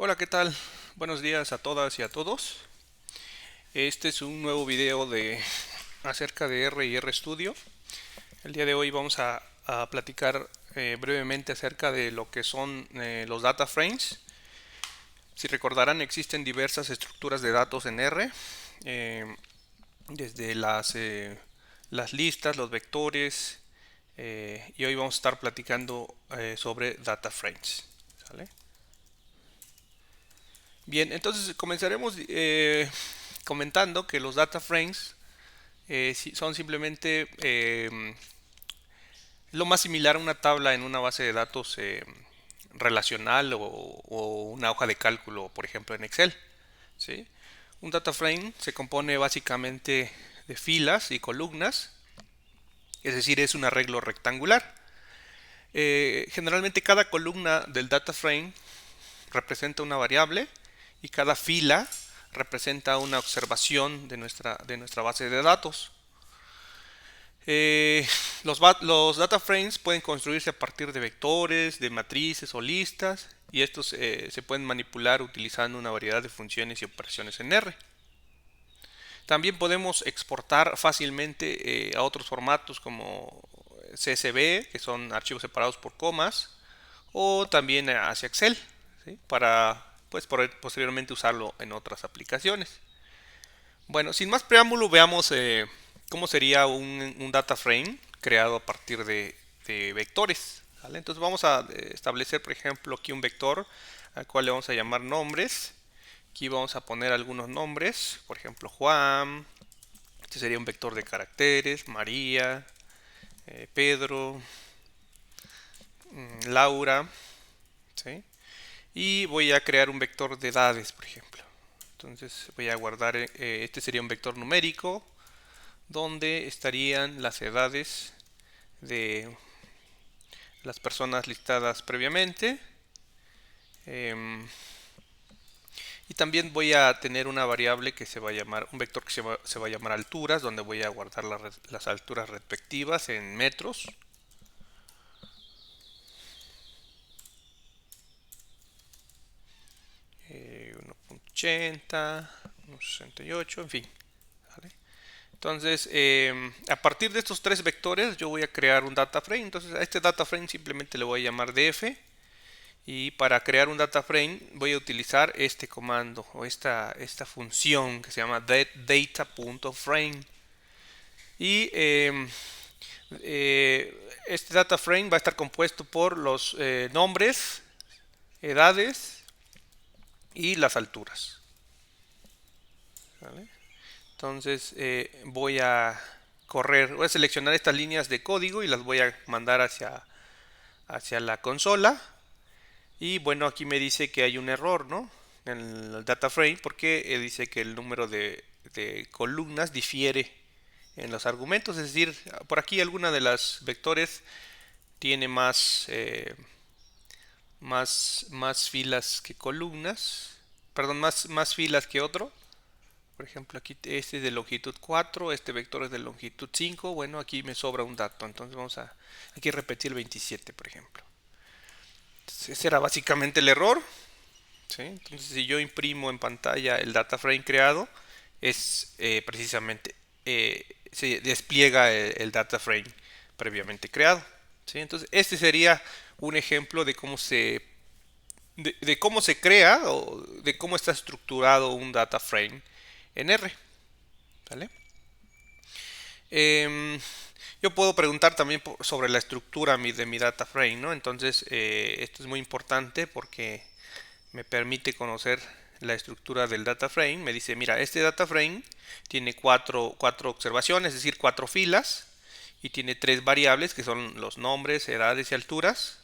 Hola, ¿qué tal? Buenos días a todas y a todos. Este es un nuevo video acerca de R y RStudio. El día de hoy vamos a platicar brevemente acerca de lo que son los data frames. Si recordarán, existen diversas estructuras de datos en R, eh, desde las listas, los vectores, y hoy vamos a estar platicando sobre data frames. ¿Sale? Bien, entonces comenzaremos comentando que los data frames son simplemente lo más similar a una tabla en una base de datos relacional o una hoja de cálculo, por ejemplo, en Excel. ¿Sí? Un data frame se compone básicamente de filas y columnas, es decir, es un arreglo rectangular. Generalmente cada columna del data frame representa una variable y cada fila representa una observación de nuestra base de datos. Eh, los data frames pueden construirse a partir de vectores, de matrices o listas, y estos se pueden manipular utilizando una variedad de funciones y operaciones en R. También podemos exportar fácilmente a otros formatos como CSV, que son archivos separados por comas, o también hacia Excel, ¿sí? Para pues, posteriormente usarlo en otras aplicaciones. Bueno, sin más preámbulo, veamos cómo sería un data frame creado a partir de vectores. ¿Vale? Entonces vamos a establecer, por ejemplo, aquí un vector al cual le vamos a llamar nombres. Aquí vamos a poner algunos nombres, por ejemplo, Juan. Este sería un vector de caracteres, María, Pedro, Laura. ¿Sí? Y voy a crear un vector de edades, por ejemplo. Entonces voy a guardar, este sería un vector numérico donde estarían las edades de las personas listadas previamente. Eh, y también voy a tener una variable que se va a llamar, un vector que se va a llamar alturas, donde voy a guardar las alturas respectivas en metros. 1.80, 1.68, en fin. ¿Vale? Entonces, a partir de estos tres vectores, yo voy a crear un data frame. Entonces, a este data frame simplemente le voy a llamar df. Y para crear un data frame voy a utilizar este comando o esta función que se llama data.frame. Y este data frame va a estar compuesto por los nombres, edades y las alturas. ¿Vale? Entonces voy a seleccionar estas líneas de código y las voy a mandar hacia la consola. Y bueno, aquí me dice que hay un error, ¿no? En el data frame porque dice que el número de columnas difiere en los argumentos, es decir, por aquí alguna de las vectores tiene más filas que columnas, perdón, más filas que otro. Por ejemplo, aquí este es de longitud 4, este vector es de longitud 5. Bueno, aquí me sobra un dato, entonces vamos a aquí repetir el 27, por ejemplo. Entonces, ese era básicamente el error. ¿Sí? Entonces, si yo imprimo en pantalla el data frame creado, es precisamente se despliega el data frame previamente creado. ¿Sí? Entonces, este sería un ejemplo de cómo se crea o de cómo está estructurado un data frame en R. ¿Vale? Em, yo puedo preguntar también sobre la estructura de mi data frame, ¿no? Entonces, esto es muy importante porque me permite conocer la estructura del data frame. Me dice, mira, este data frame tiene cuatro observaciones, es decir, cuatro filas, y tiene tres variables que son los nombres, edades y alturas.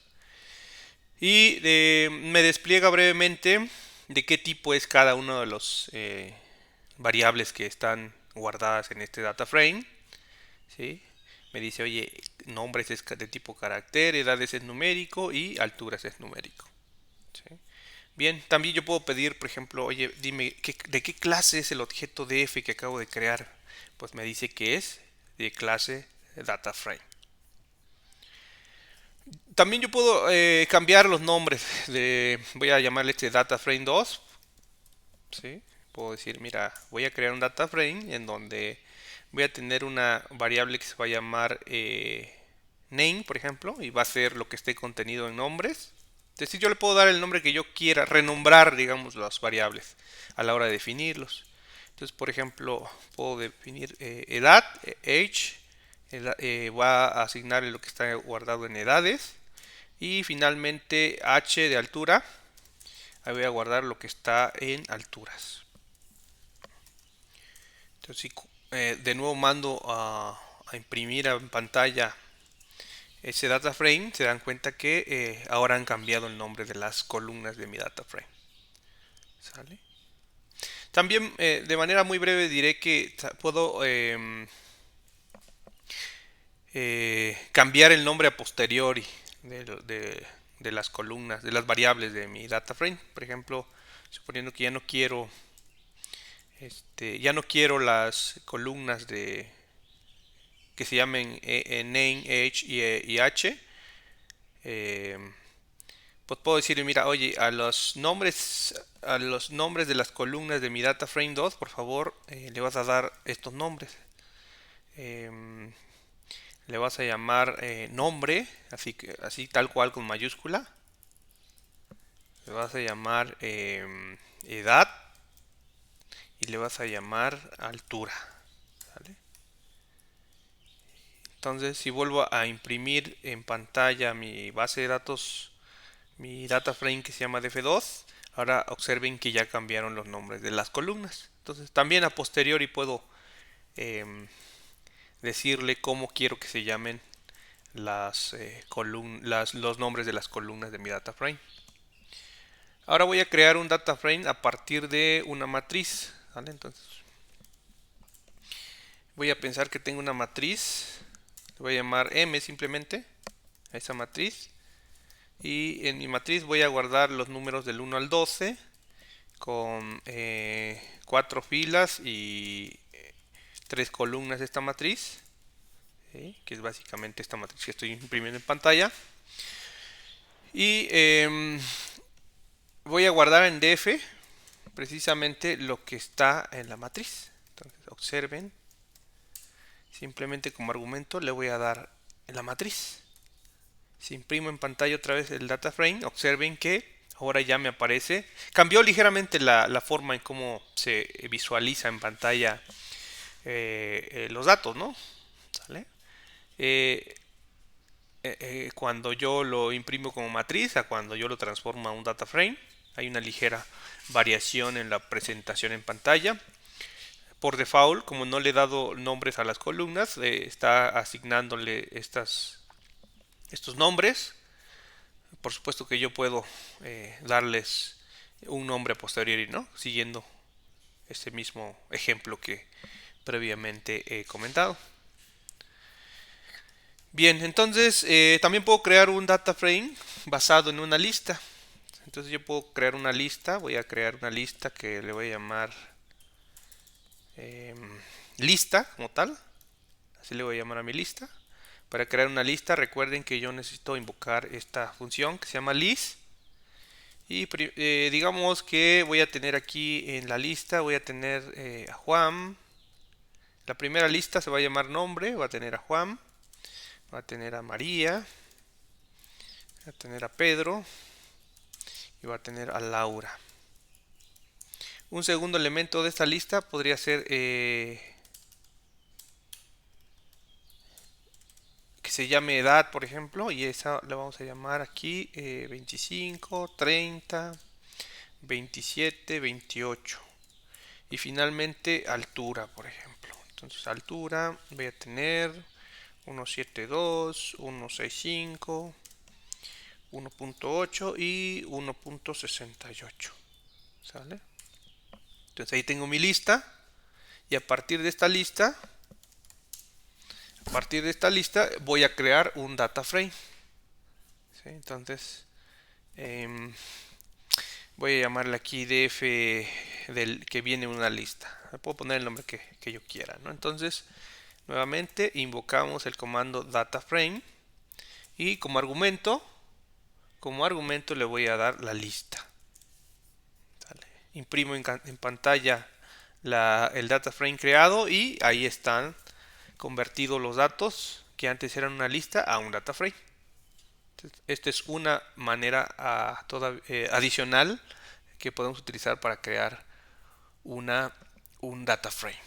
Y me despliega brevemente de qué tipo es cada uno de los variables que están guardadas en este data frame. ¿Sí? Me dice, oye, nombres es de tipo carácter, edades es numérico y alturas es numérico. ¿Sí? Bien, también yo puedo pedir, por ejemplo, oye, dime, ¿de qué clase es el objeto df que acabo de crear? Pues me dice que es de clase DataFrame. También yo puedo cambiar los nombres voy a llamarle este data frame 2. ¿Sí? Puedo decir, mira, voy a crear un data frame en donde voy a tener una variable que se va a llamar name, por ejemplo, y va a ser lo que esté contenido en nombres. Es decir, yo le puedo dar el nombre que yo quiera, renombrar, digamos, las variables a la hora de definirlos. Entonces, por ejemplo, puedo definir edad, age, va a asignarle lo que está guardado en edades. Y finalmente h de altura, ahí voy a guardar lo que está en alturas. Entonces, si de nuevo mando a imprimir en pantalla ese data frame, se dan cuenta que ahora han cambiado el nombre de las columnas de mi data frame. ¿Sale? También de manera muy breve diré que puedo cambiar el nombre a posteriori de las columnas, de las variables de mi data frame. Por ejemplo, suponiendo que ya no quiero las columnas que se llamen name, age y h. Pues puedo decirle, mira, oye, a los nombres de las columnas de mi data frame 2, por favor, le vas a dar estos nombres. Le vas a llamar nombre, así tal cual con mayúscula. Le vas a llamar edad y le vas a llamar altura. ¿Vale? Entonces, si vuelvo a imprimir en pantalla mi base de datos, mi data frame que se llama df2, ahora observen que ya cambiaron los nombres de las columnas. Entonces, también a posteriori puedo decirle cómo quiero que se llamen los nombres de las columnas de mi data frame. Ahora voy a crear un data frame a partir de una matriz. ¿Vale? Entonces voy a pensar que tengo una matriz. Le voy a llamar M simplemente a esa matriz. Y en mi matriz voy a guardar los números del 1 al 12 con 4 filas y 3 columnas de esta matriz. ¿Sí? Que es básicamente esta matriz que estoy imprimiendo en pantalla. Y voy a guardar en df precisamente lo que está en la matriz. Entonces observen, simplemente como argumento le voy a dar en la matriz. Si imprimo en pantalla otra vez el data frame, observen que ahora ya me aparece. Cambió ligeramente la forma en cómo se visualiza en pantalla los datos, ¿no? ¿Sale? Cuando yo lo imprimo como matriz a cuando yo lo transformo a un data frame, hay una ligera variación en la presentación en pantalla. Por default, como no le he dado nombres a las columnas, está asignándole estos nombres. Por supuesto que yo puedo darles un nombre a posteriori, ¿no? Siguiendo este mismo ejemplo que previamente he comentado. Bien, entonces también puedo crear un data frame basado en una lista. Entonces yo puedo crear una lista, voy a crear una lista que le voy a llamar lista como tal. Así le voy a llamar a mi lista. Para crear una lista, recuerden que yo necesito invocar esta función que se llama list. Y digamos que voy a tener aquí en la lista, voy a tener a Juan. La primera lista se va a llamar nombre, va a tener a Juan, va a tener a María, va a tener a Pedro y va a tener a Laura. Un segundo elemento de esta lista podría ser que se llame edad, por ejemplo, y esa la vamos a llamar aquí 25, 30, 27, 28. Y finalmente altura, por ejemplo. Entonces altura voy a tener 1.72, 1.65, 1.8 y 1.68. ¿Sale? Entonces ahí tengo mi lista. Y a partir de esta lista, voy a crear un data frame. ¿Sí? Entonces voy a llamarle aquí df del que viene una lista. Le puedo poner el nombre que yo quiera, ¿no? Entonces nuevamente invocamos el comando data frame y como argumento como argumento le voy a dar la lista. ¿Sale? Imprimo en pantalla el data frame creado y ahí están convertidos los datos que antes eran una lista a un data frame. Esta es una manera adicional que podemos utilizar para crear un data frame.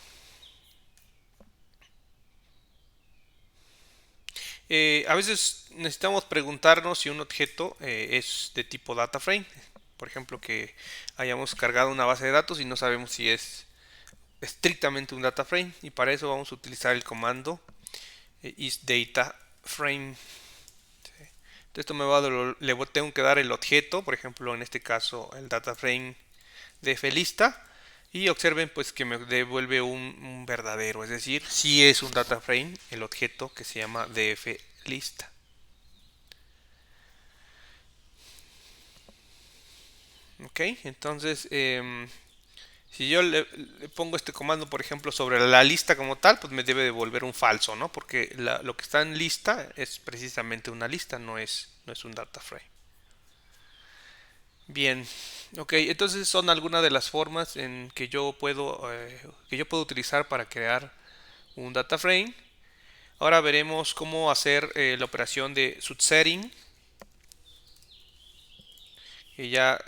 A veces necesitamos preguntarnos si un objeto es de tipo data frame. Por ejemplo, que hayamos cargado una base de datos y no sabemos si es estrictamente un data frame, y para eso vamos a utilizar el comando isDataFrame. Esto le tengo que dar el objeto, por ejemplo en este caso el data frame de flista, y observen pues que me devuelve un verdadero, es decir, si es un data frame el objeto que se llama dflista. Ok, entonces si yo le pongo este comando, por ejemplo, sobre la lista como tal, pues me debe devolver un falso, ¿no? Porque lo que está en lista es precisamente una lista, no es un data frame. Bien, ok, entonces son algunas de las formas en que yo puedo utilizar para crear un data frame. Ahora veremos cómo hacer la operación de subsetting, que ya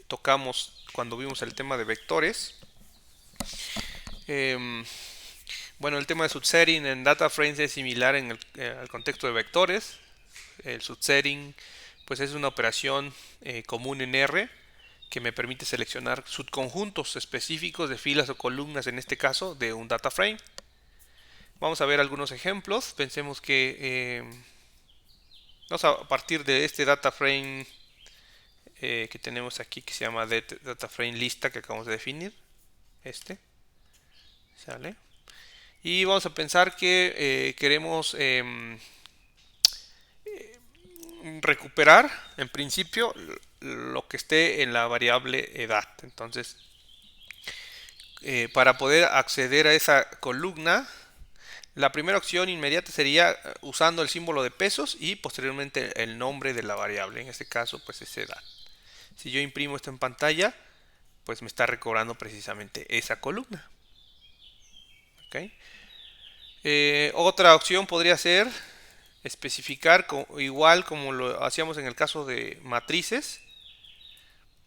tocamos cuando vimos el tema de vectores. Bueno, el tema de subsetting en data frames es similar al contexto de vectores. El subsetting pues es una operación común en R que me permite seleccionar subconjuntos específicos de filas o columnas, en este caso de un data frame. Vamos a ver algunos ejemplos. Pensemos que vamos a partir de este data frame que tenemos aquí, que se llama data frame lista, que acabamos de definir. ¿Sale? Y vamos a pensar que queremos recuperar en principio lo que esté en la variable edad. Entonces, para poder acceder a esa columna, la primera opción inmediata sería usando el símbolo de pesos y posteriormente el nombre de la variable. En este caso, pues es edad. Si yo imprimo esto en pantalla, pues me está recobrando precisamente esa columna. ¿Okay? Otra opción podría ser especificar igual como lo hacíamos en el caso de matrices,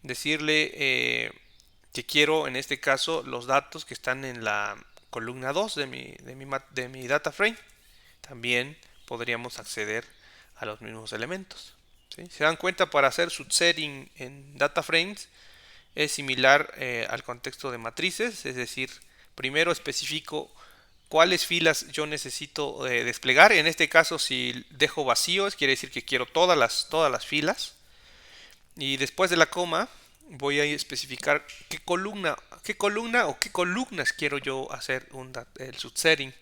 decirle que quiero en este caso los datos que están en la columna 2 de mi data frame. También podríamos acceder a los mismos elementos. ¿Sí? Se dan cuenta, para hacer subsetting en data frames es similar al contexto de matrices, es decir, primero especifico cuáles filas yo necesito desplegar. En este caso, si dejo vacío, quiere decir que quiero todas las filas. Y después de la coma, voy a especificar qué columna o qué columnas quiero yo hacer el subsetting.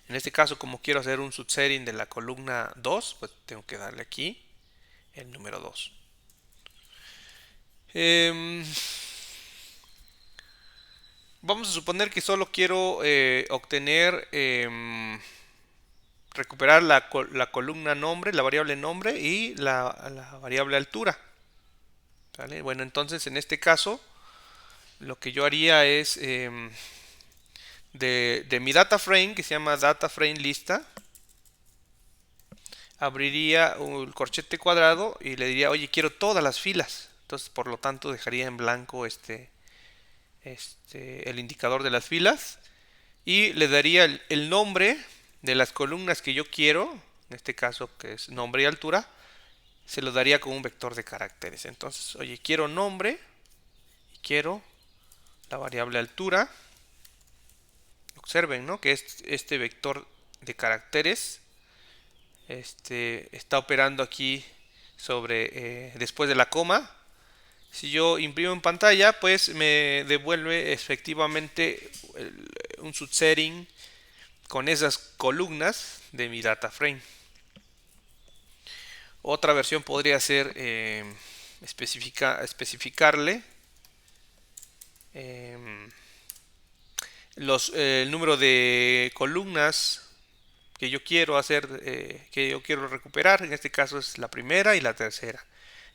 En este caso, como quiero hacer un subsetting de la columna 2, pues tengo que darle aquí el número 2. Vamos a suponer que solo quiero obtener, recuperar la columna nombre, la variable nombre y la variable altura. ¿Vale? Bueno, entonces en este caso lo que yo haría es de mi data frame, que se llama data frame lista, abriría un corchete cuadrado y le diría, oye, quiero todas las filas. Entonces, por lo tanto, dejaría en blanco el indicador de las filas y le daría el nombre de las columnas que yo quiero, en este caso que es nombre y altura, se lo daría con un vector de caracteres. Entonces, oye, quiero nombre y quiero la variable altura. Observen, ¿no?, que este vector de caracteres está operando aquí sobre después de la coma. Si yo imprimo en pantalla, pues me devuelve efectivamente un subsetting con esas columnas de mi data frame. Otra versión podría ser especificarle el número de columnas que yo quiero hacer, que yo quiero recuperar. En este caso es la primera y la tercera.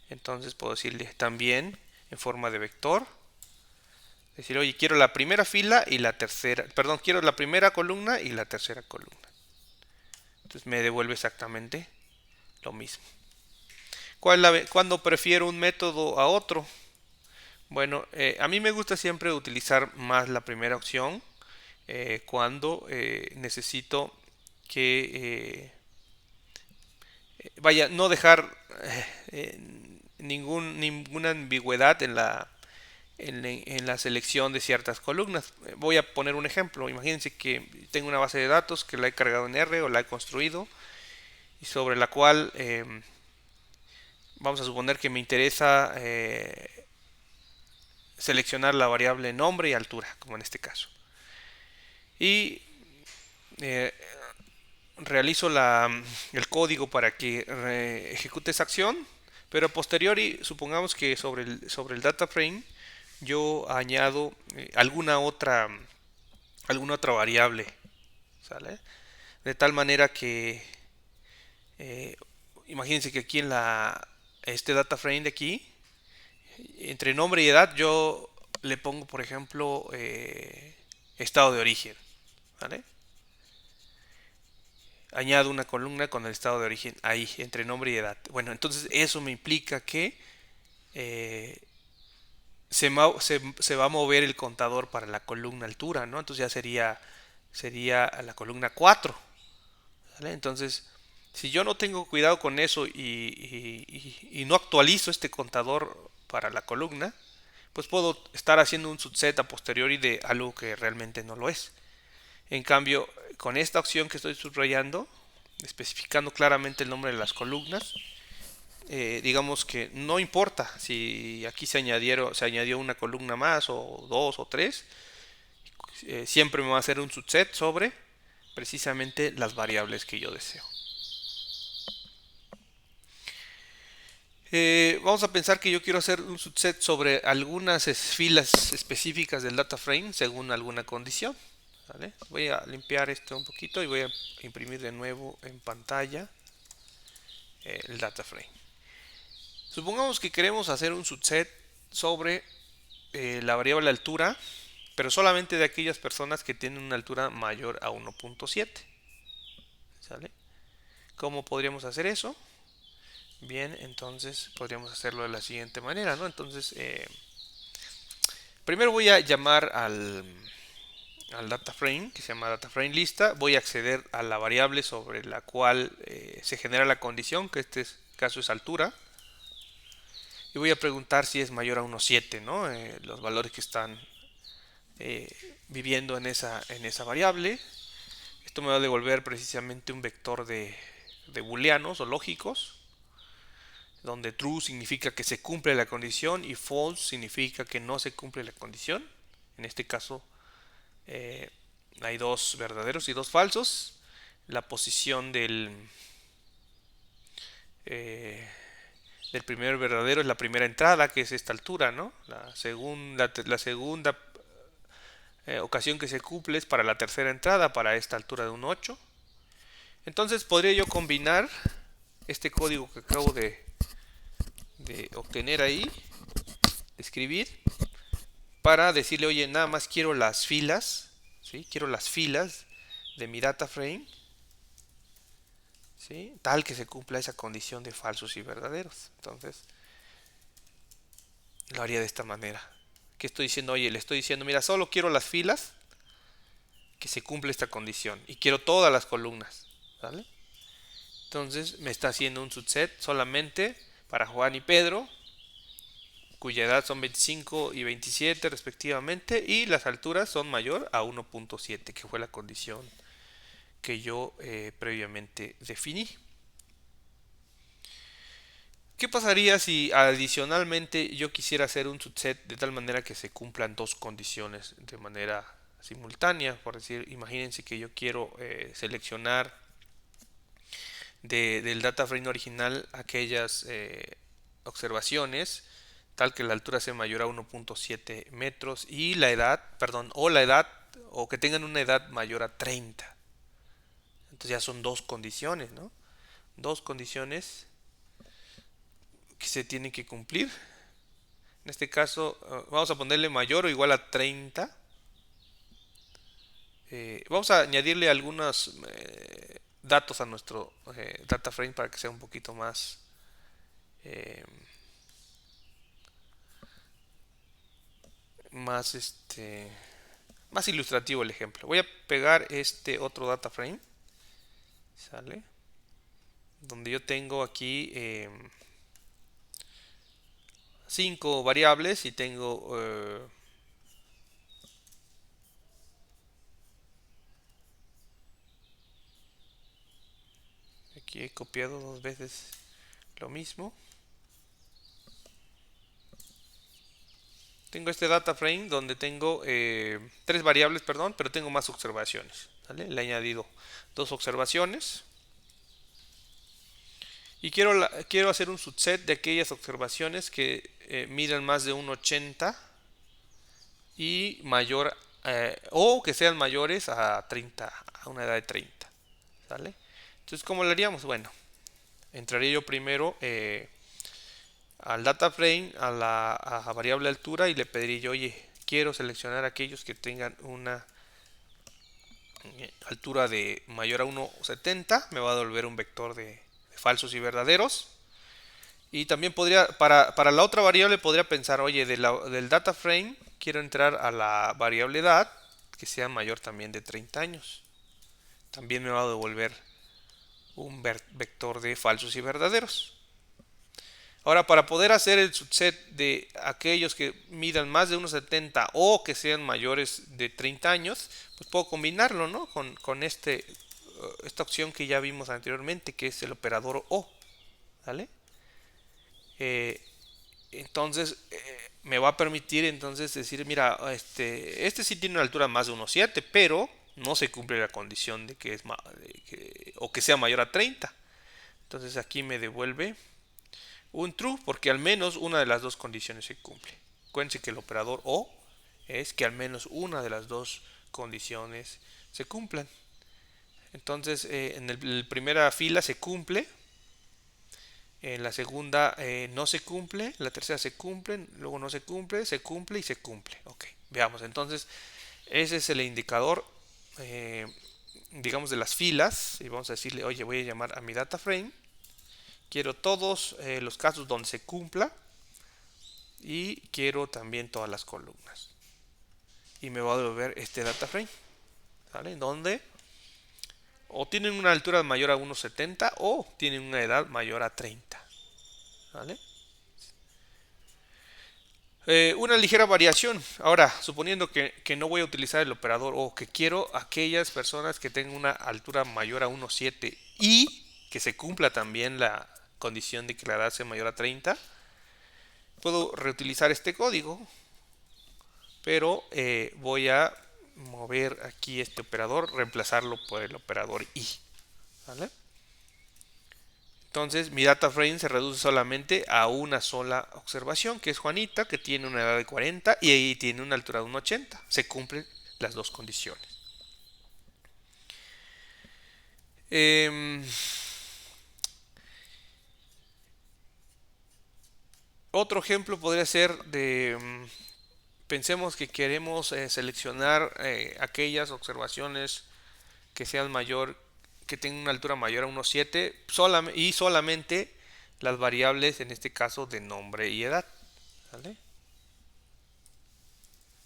Entonces puedo decirle también en forma de vector. Decir, oye, quiero la primera fila y la tercera, perdón, quiero la primera columna y la tercera columna. Entonces me devuelve exactamente lo mismo. ¿Cuándo prefiero un método a otro? Bueno, a mí me gusta siempre utilizar más la primera opción cuando necesito que vaya, no dejar ninguna ambigüedad en la selección de ciertas columnas. Voy a poner un ejemplo. Imagínense que tengo una base de datos que la he cargado en R o la he construido y sobre la cual vamos a suponer que me interesa seleccionar la variable nombre y altura, como en este caso. Y eh, realizo el código para que ejecute esa acción, pero a posteriori, supongamos que sobre el data frame yo añado alguna otra variable, ¿sale? De tal manera que eh, imagínense que aquí este data frame de aquí, entre nombre y edad, yo le pongo, por ejemplo, estado de origen, ¿vale? Añado una columna con el estado de origen ahí, entre nombre y edad. Bueno, entonces eso me implica que eh, se va a mover el contador para la columna altura, ¿no? Entonces ya sería la columna 4, ¿vale? Entonces, si yo no tengo cuidado con eso y no actualizo este contador para la columna, pues puedo estar haciendo un subset a posteriori de algo que realmente no lo es. En cambio, con esta opción que estoy subrayando, especificando claramente el nombre de las columnas, digamos que no importa si aquí se añadió una columna más o dos o tres, siempre me va a hacer un subset sobre precisamente las variables que yo deseo. Vamos a pensar que yo quiero hacer un subset sobre algunas filas específicas del data frame según alguna condición. ¿Vale? Voy a limpiar esto un poquito y voy a imprimir de nuevo en pantalla el data frame. Supongamos que queremos hacer un subset sobre la variable altura, pero solamente de aquellas personas que tienen una altura mayor a 1.7. ¿Sale? ¿Cómo podríamos hacer eso? Bien, entonces podríamos hacerlo de la siguiente manera, ¿no? Entonces, primero voy a llamar al data frame, que se llama data frame lista. Voy a acceder a la variable sobre la cual se genera la condición, que este caso es altura. Y voy a preguntar si es mayor a 1.7, ¿no? Los valores que están viviendo en esa variable. Esto me va a devolver precisamente un vector de booleanos o lógicos, donde true significa que se cumple la condición y false significa que no se cumple la condición. En este caso hay dos verdaderos y dos falsos. La posición del primer verdadero es la primera entrada, que es esta altura, ¿no? La segunda ocasión que se cumple es para la tercera entrada, para esta altura de 1.8. Entonces podría yo combinar este código que acabo de obtener ahí, de escribir, para decirle, oye, nada más quiero las filas, ¿sí? Quiero las filas de mi data frame, ¿sí? Tal que se cumpla esa condición de falsos y verdaderos. Entonces, lo haría de esta manera. ¿Qué estoy diciendo? Oye, le estoy diciendo, mira, solo quiero las filas que se cumple esta condición y quiero todas las columnas, ¿vale? Entonces me está haciendo un subset solamente para Juan y Pedro, cuya edad son 25 y 27 respectivamente, y las alturas son mayor a 1.7, que fue la condición que yo previamente definí. ¿Qué pasaría si adicionalmente yo quisiera hacer un subset de tal manera que se cumplan dos condiciones de manera simultánea? Por decir, imagínense que yo quiero seleccionar del data frame original aquellas observaciones tal que la altura sea mayor a 1.7 metros y la edad, perdón, o que tengan una edad mayor a 30. Entonces ya son dos condiciones, ¿no? Dos condiciones que se tienen que cumplir. En este caso, vamos a ponerle mayor o igual a 30. Vamos a añadirle algunos datos a nuestro data frame para que sea un poquito más eh, más más ilustrativo el ejemplo. Voy a pegar este otro data frame, sale, donde yo tengo aquí 5 variables y tengo aquí he copiado dos veces lo mismo. Tengo este data frame donde tengo 3 variables, perdón, pero tengo más observaciones. ¿Vale? Le he añadido 2 observaciones. Y quiero hacer un subset de aquellas observaciones que midan más de 1,80 y mayor o que sean mayores a 30, a una edad de 30. ¿Sale? Entonces, ¿cómo lo haríamos? Bueno, entraría yo primero al data frame, a variable altura y le pediría yo, oye, quiero seleccionar aquellos que tengan una altura de mayor a 1,70. Me va a devolver un vector de falsos y verdaderos. Y también podría, para la otra variable podría pensar, oye, del data frame quiero entrar a la variable edad que sea mayor también de 30 años. También me va a devolver un vector de falsos y verdaderos. Ahora, para poder hacer el subset de aquellos que midan más de 1,70 o que sean mayores de 30 años, pues puedo combinarlo, ¿no? Con esta opción que ya vimos anteriormente, que es el operador O. ¿Vale? Entonces, me va a permitir entonces decir, mira, este sí tiene una altura más de 1,7, pero no se cumple la condición de que o que sea mayor a 30. Entonces aquí me devuelve un true porque al menos una de las dos condiciones se cumple. Acuérdense que el operador O es que al menos una de las dos condiciones se cumplan. Entonces en la primera fila se cumple, en la segunda no se cumple, en la tercera se cumple, luego no se cumple y se cumple. Ok, veamos entonces, ese es el indicador, digamos, de las filas. Y vamos a decirle, oye, voy a llamar a mi data frame. Quiero todos los casos donde se cumpla y quiero también todas las columnas. Y me va a devolver este data frame, ¿vale? Donde o tienen una altura mayor a 1,70 o tienen una edad mayor a 30. ¿Vale? Una ligera variación. Ahora, suponiendo que no voy a utilizar el operador o que quiero aquellas personas que tengan una altura mayor a 1,7 y que se cumpla también la condición de que la edad sea mayor a 30, puedo reutilizar este código, pero voy a mover aquí este operador, reemplazarlo por el operador i. ¿Vale? Entonces mi data frame se reduce solamente a una sola observación, que es Juanita, que tiene una edad de 40 y ahí tiene una altura de 1,80. Se cumplen las dos condiciones. Otro ejemplo podría ser pensemos que queremos seleccionar aquellas observaciones que sean que tengan una altura mayor a 1,7 y solamente las variables, en este caso, de nombre y edad. ¿Vale?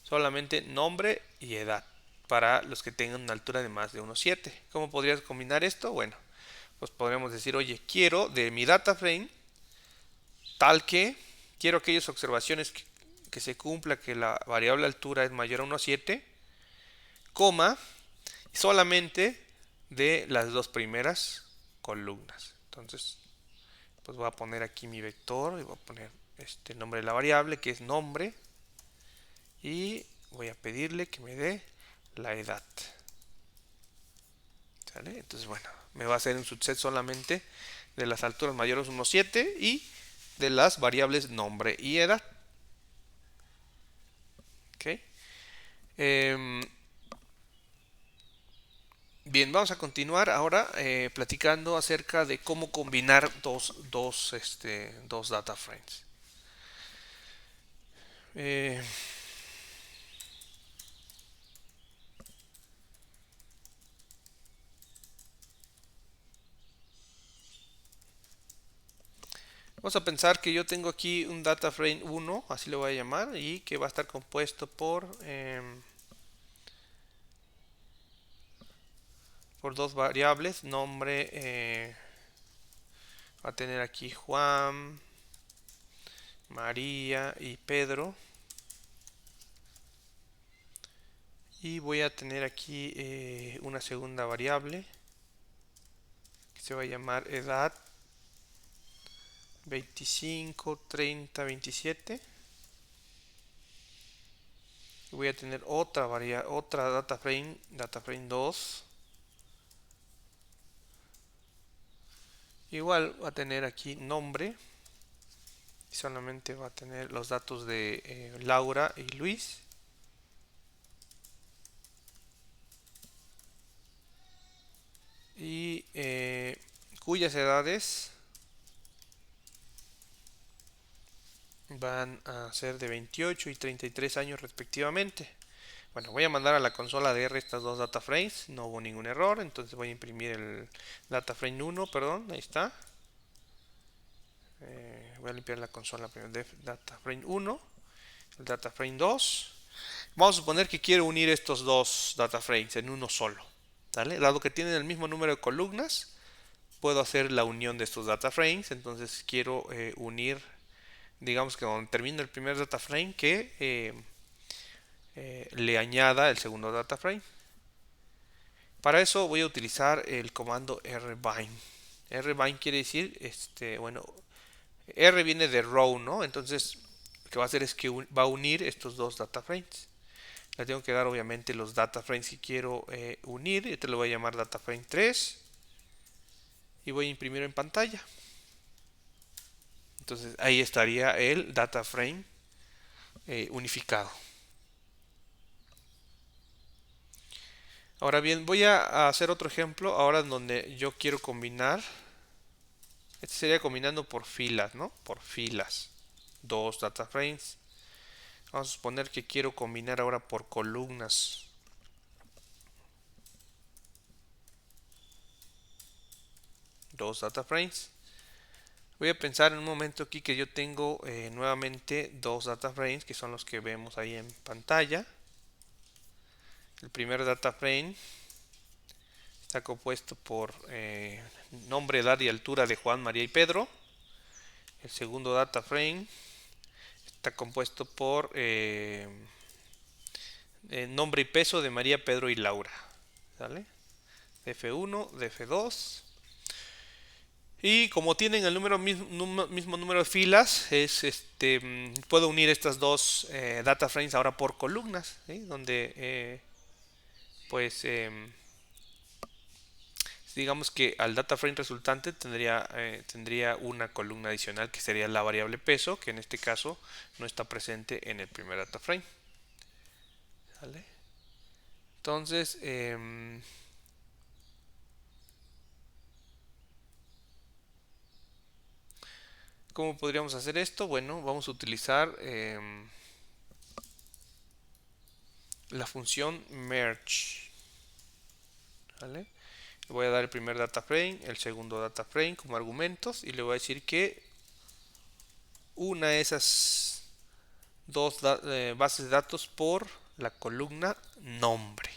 Solamente nombre y edad para los que tengan una altura de más de 1,7. ¿Cómo podrías combinar esto? Bueno, pues podríamos decir, oye, quiero de mi data frame tal que quiero aquellas observaciones que se cumpla que la variable altura es mayor a 1,7, coma, solamente de las dos primeras columnas. Entonces, pues voy a poner aquí mi vector y voy a poner este nombre de la variable que es nombre y voy a pedirle que me dé la edad. ¿Sale? Entonces, bueno, me va a hacer un subset solamente de las alturas mayores a 1,7 y de las variables nombre y edad. ¿Ok? Bien, vamos a continuar ahora platicando acerca de cómo combinar dos data frames. Eh, Vamos a pensar que yo tengo aquí un data frame 1, así lo voy a llamar, y que va a estar compuesto por dos variables. Nombre, va a tener aquí Juan, María y Pedro. Y voy a tener aquí una segunda variable que se va a llamar edad 25, 30, 27. Voy a tener otra data frame 2. Igual va a tener aquí nombre. Y solamente va a tener los datos de Laura y Luis. Y cuyas edades van a ser de 28 y 33 años respectivamente. Bueno, voy a mandar a la consola de R estas dos data frames, no hubo ningún error, entonces voy a imprimir el data frame 1, perdón, ahí está. Voy a limpiar la consola primero de data frame 1, el data frame 2. Vamos a suponer que quiero unir estos dos data frames en uno solo, ¿vale? Dado que tienen el mismo número de columnas, puedo hacer la unión de estos data frames, entonces quiero unir, digamos que cuando termine el primer data frame, que le añada el segundo data frame. Para eso voy a utilizar el comando rbind. Rbind quiere decir, bueno, R viene de row, ¿no? Entonces, lo que va a hacer es que va a unir estos dos data frames. Le tengo que dar obviamente los data frames que quiero unir. Este lo voy a llamar data frame 3 y voy a imprimir en pantalla. Entonces ahí estaría el data frame unificado. Ahora bien, voy a hacer otro ejemplo ahora en donde yo quiero combinar. Este sería combinando por filas, ¿no? Por filas. Dos data frames. Vamos a suponer que quiero combinar ahora por columnas. Dos data frames. Voy a pensar en un momento aquí que yo tengo nuevamente dos data frames que son los que vemos ahí en pantalla. El primer data frame está compuesto por nombre, edad y altura de Juan, María y Pedro. El segundo data frame está compuesto por nombre y peso de María, Pedro y Laura. ¿Sale? DF1, DF2. Y como tienen el mismo número de filas, puedo unir estas dos data frames ahora por columnas, ¿sí? Donde pues digamos que al data frame resultante tendría una columna adicional que sería la variable peso, que en este caso no está presente en el primer data frame. ¿Sale? Entonces, ¿cómo podríamos hacer esto? Bueno, vamos a utilizar la función merge. ¿Vale? Le voy a dar el primer data frame, el segundo data frame como argumentos y le voy a decir que una de esas dos bases de datos por la columna nombre.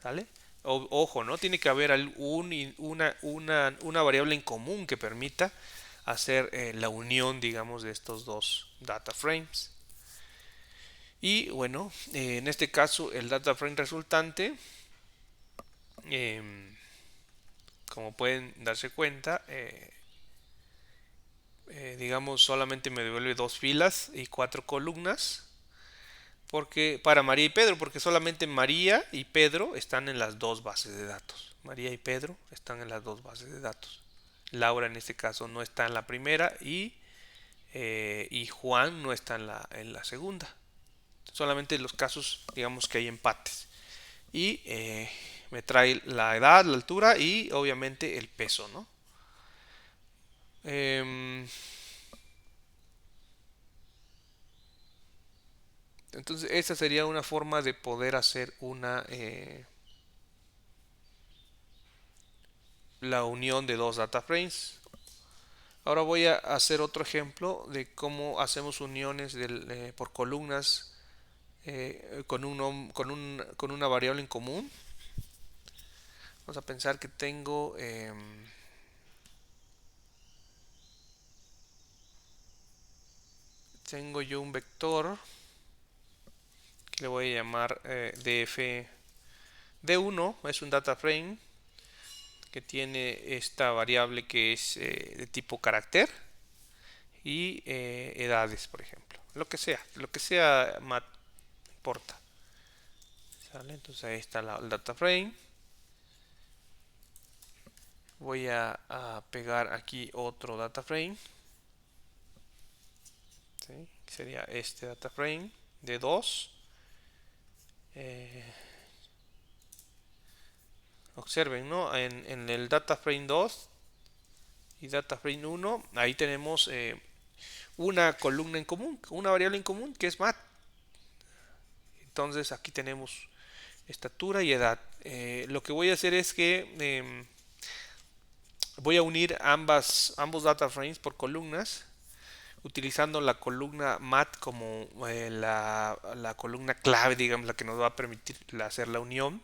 ¿Vale? Ojo, ¿no? Tiene que haber una variable en común que permita hacer la unión, digamos, de estos dos data frames. Y bueno, en este caso el data frame resultante, como pueden darse cuenta, digamos, solamente me devuelve dos filas y cuatro columnas. Porque para María y Pedro, porque solamente María y Pedro están en las dos bases de datos. María y Pedro están en las dos bases de datos. Laura en este caso no está en la primera y Juan no está en la segunda. Solamente en los casos, digamos que hay empates. Y me trae la edad, la altura y obviamente el peso, ¿no? Em, entonces esa sería una forma de poder hacer la unión de dos data frames. Ahora voy a hacer otro ejemplo de cómo hacemos uniones por columnas con una variable en común. Vamos a pensar que tengo yo un vector que le voy a llamar df d1, es un data frame que tiene esta variable que es de tipo carácter y edades, por ejemplo. Lo que sea, importa. ¿Sale? Entonces ahí está el data frame. Voy a pegar aquí otro data frame. ¿Sí? Sería este data frame de 2. Observen, ¿no? En el data frame 2 y data frame 1, ahí tenemos una columna en común, una variable en común que es mat. Entonces aquí tenemos estatura y edad. Lo que voy a hacer es que voy a unir ambos data frames por columnas, utilizando la columna mat como la columna clave, digamos, la que nos va a permitir hacer la unión.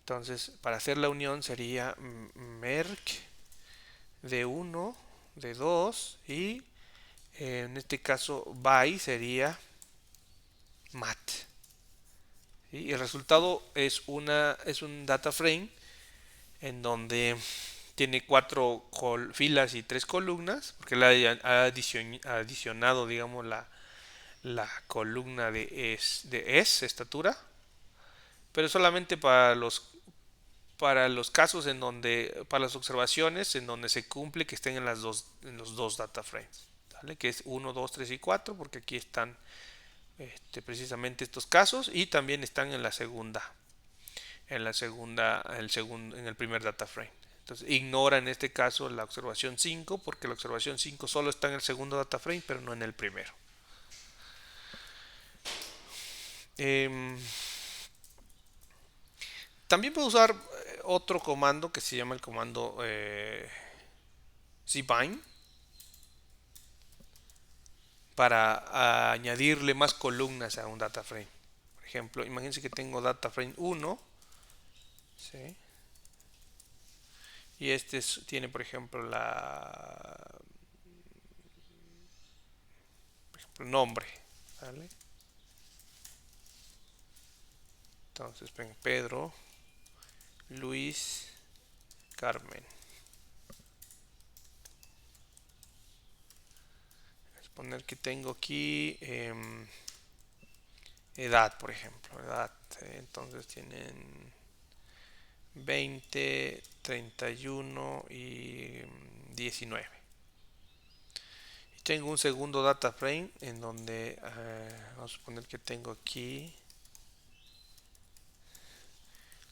Entonces, para hacer la unión sería merc de 1, de 2 y en este caso by sería mat. ¿Sí? Y el resultado es un data frame en donde tiene 4 filas y 3 columnas, porque le ha adicionado, digamos, la columna de estatura, pero solamente para los casos para las observaciones en donde se cumple que estén en los dos data frames, ¿vale? Que es 1, 2, 3 y 4, porque aquí están precisamente estos casos y también están en el primer data frame. Entonces ignora en este caso la observación 5 porque la observación 5 solo está en el segundo data frame pero no en el primero. Eh, También puedo usar otro comando que se llama el comando zbind para añadirle más columnas a un data frame. Por ejemplo, imagínense que tengo data frame 1, ¿sí? Y tiene, por ejemplo, el nombre, ¿vale? Entonces, Pedro, Luis, Carmen. Vamos a poner que tengo aquí edad, por ejemplo. Edad. Entonces tienen 20, 31 y 19. Y tengo un segundo data frame en donde vamos a suponer que tengo aquí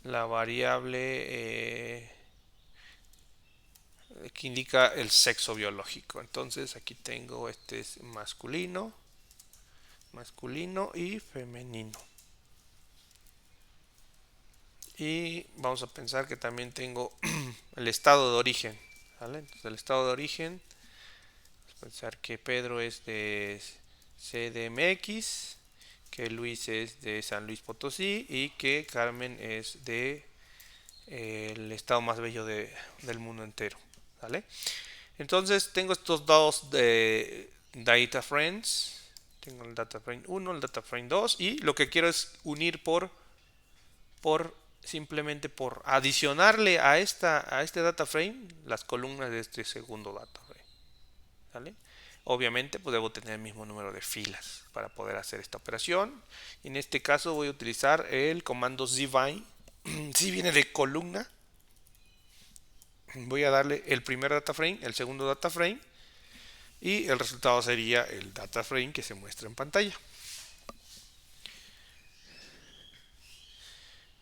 la variable que indica el sexo biológico. Entonces aquí tengo este es masculino y femenino. Y vamos a pensar que también tengo el estado de origen, ¿vale? Entonces el estado de origen, vamos a pensar que Pedro es de CDMX, que Luis es de San Luis Potosí y que Carmen es de el estado más bello del mundo entero, ¿vale? Entonces tengo estos dos data frames, tengo el data frame 1, el data frame 2 y lo que quiero es unir por simplemente por adicionarle a este data frame las columnas de este segundo data frame, ¿vale? Obviamente pues debo tener el mismo número de filas para poder hacer esta operación. Y en este caso voy a utilizar el comando zbind. Si viene de columna, voy a darle el primer data frame, el segundo data frame y el resultado sería el data frame que se muestra en pantalla.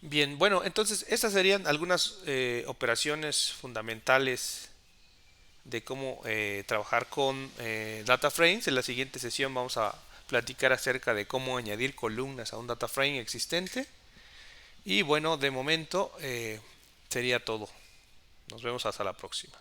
Bien, bueno, entonces estas serían algunas operaciones fundamentales de cómo trabajar con data frames. En la siguiente sesión vamos a platicar acerca de cómo añadir columnas a un data frame existente. Y bueno, de momento sería todo. Nos vemos hasta la próxima.